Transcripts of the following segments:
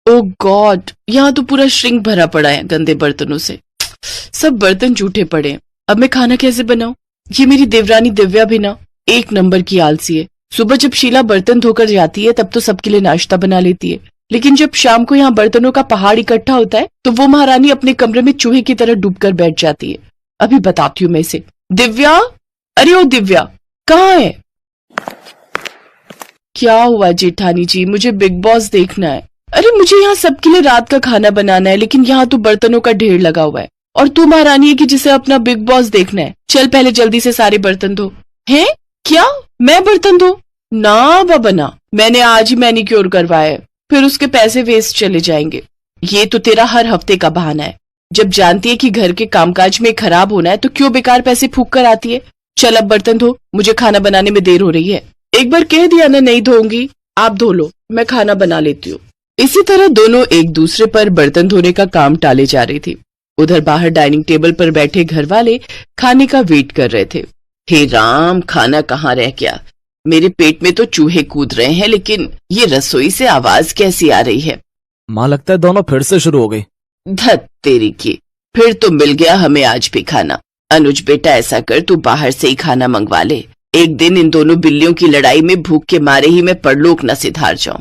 ओ God, यहाँ तो पूरा श्रिंक भरा पड़ा है गंदे बर्तनों से। सब बर्तन जूठे पड़े हैं। अब मैं खाना कैसे बनाऊं? ये मेरी देवरानी दिव्या भी ना एक नंबर की आलसी है। सुबह जब शीला बर्तन धोकर जाती है तब तो सबके लिए नाश्ता बना लेती है, लेकिन जब शाम को यहाँ बर्तनों का पहाड़ इकट्ठा होता है तो वो महारानी अपने कमरे में चूहे की तरह डूबकर बैठ जाती है। अभी बताती हूँ मैं इसे। दिव्या, अरे ओ दिव्या, कहाँ है? क्या हुआ जेठानी जी? मुझे बिग बॉस देखना है। अरे मुझे यहाँ सबके लिए रात का खाना बनाना है, लेकिन यहाँ तो बर्तनों का ढेर लगा हुआ है और तू महारानी है कि जिसे अपना बिग बॉस देखना है। चल पहले जल्दी से सारे बर्तन धो। हैं? क्या मैं बर्तन धो? ना बाबा ना, मैंने आज ही मैनिक्योर करवाया है, फिर उसके पैसे वेस्ट चले जाएंगे। ये तो तेरा हर हफ्ते का बहाना है। जब जानती है कि घर के कामकाज में खराब होना है तो क्यों बेकार पैसे फूंक कर आती है। चल अब बर्तन धो, मुझे खाना बनाने में देर हो रही है। एक बार कह दिया ना नहीं धोऊंगी, आप धो लो, मैं खाना बना लेती हूँ। इसी तरह दोनों एक दूसरे पर बर्तन धोने का काम टाले जा रही थी। उधर बाहर डाइनिंग टेबल पर बैठे घर वाले खाने का वेट कर रहे थे। हे राम, खाना कहाँ रह गया? मेरे पेट में तो चूहे कूद रहे हैं, लेकिन ये रसोई से आवाज कैसी आ रही है? माँ लगता है दोनों फिर से शुरू हो गई। धत तेरी की, फिर तो मिल गया हमें आज भी खाना। अनुज बेटा ऐसा कर, तू बाहर से ही खाना मंगवा ले। एक दिन इन दोनों बिल्लियों की लड़ाई में भूख के मारे ही मैं परलोक न सिधार जाऊं।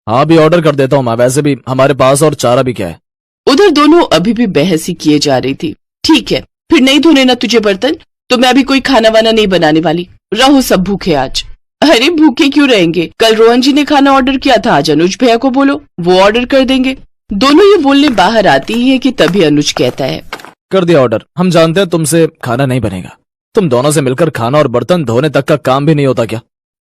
हाँ भी ऑर्डर कर देता हूँ माँ, वैसे भी हमारे पास और चारा भी क्या है। उधर दोनों अभी भी बहस ही किए जा रही थी। ठीक है, फिर नहीं धोने ना तुझे बर्तन, तो मैं अभी कोई खाना वाना नहीं बनाने वाली। रहो सब भूखे आज। अरे भूखे क्यों रहेंगे? कल रोहन जी ने खाना ऑर्डर किया था, आज अनुज भैया को बोलो, वो ऑर्डर कर देंगे। दोनों ये बोलने बाहर आती ही है कि तभी अनुज कहता है, कर दिया ऑर्डर। हम जानते हैं तुमसे खाना नहीं बनेगा। तुम दोनों से मिलकर खाना और बर्तन धोने तक का काम भी नहीं होता क्या?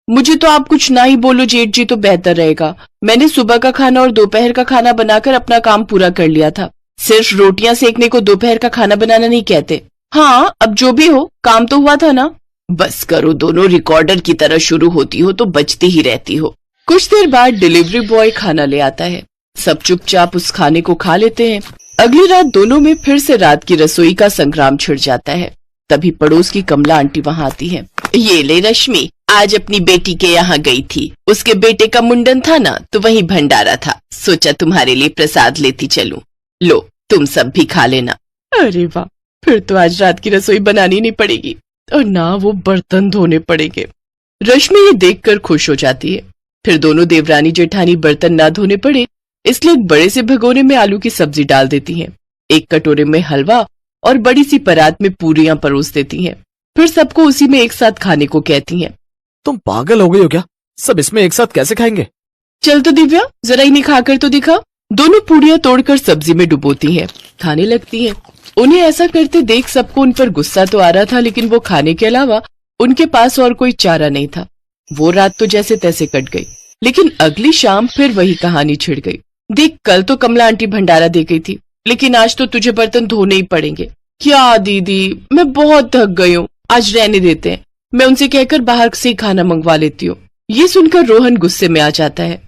मुझे तो आप कुछ ना ही बोलो जेठ जी तो बेहतर रहेगा। मैंने सुबह का खाना और दोपहर का खाना बनाकर अपना काम पूरा कर लिया था। सिर्फ रोटियां सेकने को दोपहर का खाना बनाना नहीं कहते। हाँ, अब जो भी हो, काम तो हुआ था ना। बस करो, दोनों रिकॉर्डर की तरह शुरू होती हो तो बचती ही रहती हो। कुछ देर बाद डिलीवरी बॉय खाना ले आता है। सब चुपचाप उस खाने को खा लेते हैं। अगली रात दोनों में फिर से रात की रसोई का संग्राम छिड़ जाता है। तभी पड़ोस की कमला आंटी वहाँ आती है। ये ले रश्मि, आज अपनी बेटी के यहाँ गई थी। उसके बेटे का मुंडन था ना, तो वहीं भंडारा था, सोचा तुम्हारे लिए प्रसाद लेती चलूं। लो, तुम सब भी खा लेना। अरे वाह, फिर तो आज रात की रसोई बनानी नहीं पड़ेगी और ना वो बर्तन धोने पड़ेंगे। रश्मि ये देखकर खुश हो जाती है। फिर दोनों देवरानी जेठानी बर्तन ना धोने पड़े इसलिए एक बड़े से भगोने में आलू की सब्जी डाल देती हैं। एक कटोरे में हलवा और बड़ी सी परात में पूरियां परोस देती हैं। फिर सबको उसी में एक साथ खाने को कहती हैं। तुम पागल हो गई हो क्या? सब इसमें एक साथ कैसे खाएंगे? चल तो दिव्या, जरा इन्हें खाकर तो दिखा। दोनों पूड़ियां तोड़कर सब्जी में डुबोती हैं, खाने लगती हैं। उन्हें ऐसा करते देख सबको उन पर गुस्सा तो आ रहा था, लेकिन वो खाने के अलावा उनके पास और कोई चारा नहीं था। वो रात तो जैसे तैसे कट गई, लेकिन अगली शाम फिर वही कहानी छिड़ गई। देख, कल तो कमला आंटी भंडारा दे गई थी, लेकिन आज तो तुझे बर्तन धोने ही पड़ेंगे। क्या दीदी, मैं बहुत थक गई हूँ, आज रहने देते हैं। मैं उनसे कहकर बाहर से ही खाना मंगवा लेती हूँ। ये सुनकर रोहन गुस्से में आ जाता है।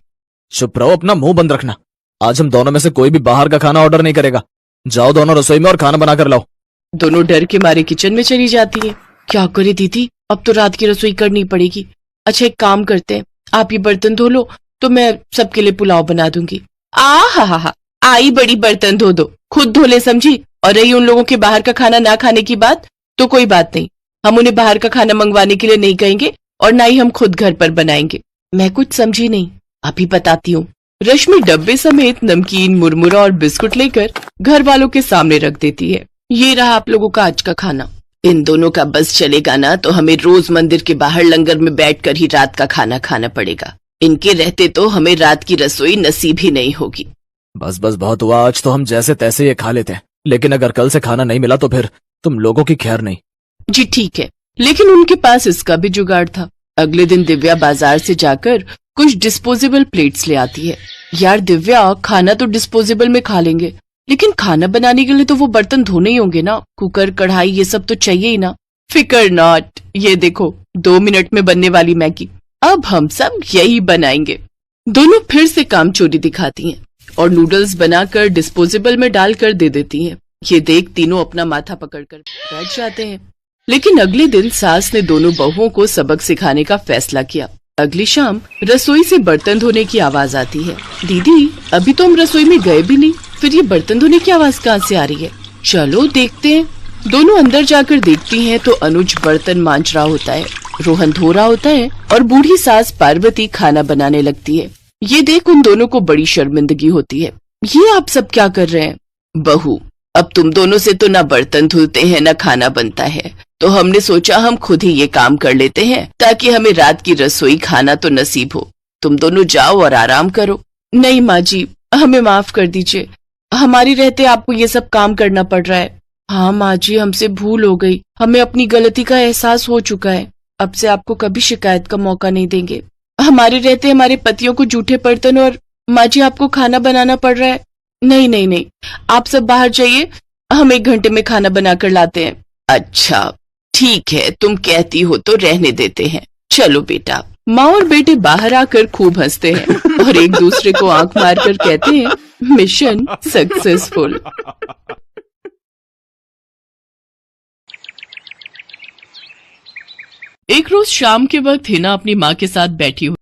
चुप रहो, अपना मुंह बंद रखना। आज हम दोनों में से कोई भी बाहर का खाना ऑर्डर नहीं करेगा। जाओ दोनों रसोई में और खाना बनाकर लाओ। दोनों डर के मारे किचन में चली जाती है। क्या करे दीदी, अब तो रात की रसोई करनी पड़ेगी। अच्छा एक काम करते हैं, आप ये बर्तन धो लो तो मैं सबके लिए पुलाव बना दूंगी। हा, आई बड़ी बर्तन धो दो, खुद धो ले समझी। और रही उन लोगों के बाहर का खाना ना खाने की बात, तो कोई बात नहीं, हम उन्हें बाहर का खाना मंगवाने के लिए नहीं कहेंगे और ना ही हम खुद घर पर बनाएंगे। मैं कुछ समझी नहीं, अभी बताती हूँ। रश्मि डब्बे समेत नमकीन, मुरमुरा और बिस्कुट लेकर घर वालों के सामने रख देती है। ये रहा आप लोगों का आज का खाना। इन दोनों का बस चलेगा ना तो हमें रोज मंदिर के बाहर लंगर में बैठकर ही रात का खाना खाना पड़ेगा। इनके रहते तो हमें रात की रसोई नसीब ही नहीं होगी। बस बस बहुत हुआ, आज तो हम जैसे तैसे ये खा लेते हैं, लेकिन अगर कल से खाना नहीं मिला तो फिर तुम लोगों की खैर नहीं। जी ठीक है, लेकिन उनके पास इसका भी जुगाड़ था। अगले दिन दिव्या बाजार से जाकर कुछ डिस्पोजेबल प्लेट्स ले आती है। यार दिव्या, खाना तो डिस्पोजेबल में खा लेंगे, लेकिन खाना बनाने के लिए तो वो बर्तन धोने ही होंगे ना। कुकर, कढ़ाई, ये सब तो चाहिए ही ना। फिकर नॉट, ये देखो 2 मिनट में बनने वाली मैगी, अब हम सब यही बनाएंगे। दोनों फिर से काम चोरी दिखाती हैं और नूडल्स बनाकर डिस्पोजेबल में डालकर दे देती हैं। ये देख तीनों अपना माथा पकड़कर बैठ जाते हैं। लेकिन अगले दिन सास ने दोनों बहुओं को सबक सिखाने का फैसला किया। अगली शाम रसोई से बर्तन धोने की आवाज आती है। दीदी, अभी तो हम रसोई में गए भी नहीं, फिर ये बर्तन धोने की आवाज कहाँ से आ रही है? चलो देखते हैं। दोनों अंदर जाकर देखती हैं तो अनुज बर्तन मांज रहा होता है, रोहन धो रहा होता है और बूढ़ी सास पार्वती खाना बनाने लगती है। ये देख उन दोनों को बड़ी शर्मिंदगी होती है। ये आप सब क्या कर रहे हैं? बहू, अब तुम दोनों से तो ना बर्तन धुलते हैं ना खाना बनता है, तो हमने सोचा हम खुद ही ये काम कर लेते हैं ताकि हमें रात की रसोई खाना तो नसीब हो। तुम दोनों जाओ और आराम करो। नहीं माँ जी, हमें माफ कर दीजिए, हमारी रहते आपको ये सब काम करना पड़ रहा है। हाँ माँ जी, हमसे भूल हो गई, हमें अपनी गलती का एहसास हो चुका है। अब से आपको कभी शिकायत का मौका नहीं देंगे। हमारे रहते हमारे पतियों को जूठे बर्तन और माँ जी आपको खाना बनाना पड़ रहा है। नहीं नहीं नहीं, आप सब बाहर जाइए, हम 1 घंटे में खाना बनाकर लाते हैं। अच्छा ठीक है, तुम कहती हो तो रहने देते हैं। चलो बेटा। माँ और बेटे बाहर आकर खूब हंसते हैं और एक दूसरे को आंख मारकर कहते हैं, मिशन सक्सेसफुल। एक रोज शाम के वक्त हिना अपनी माँ के साथ बैठी हुई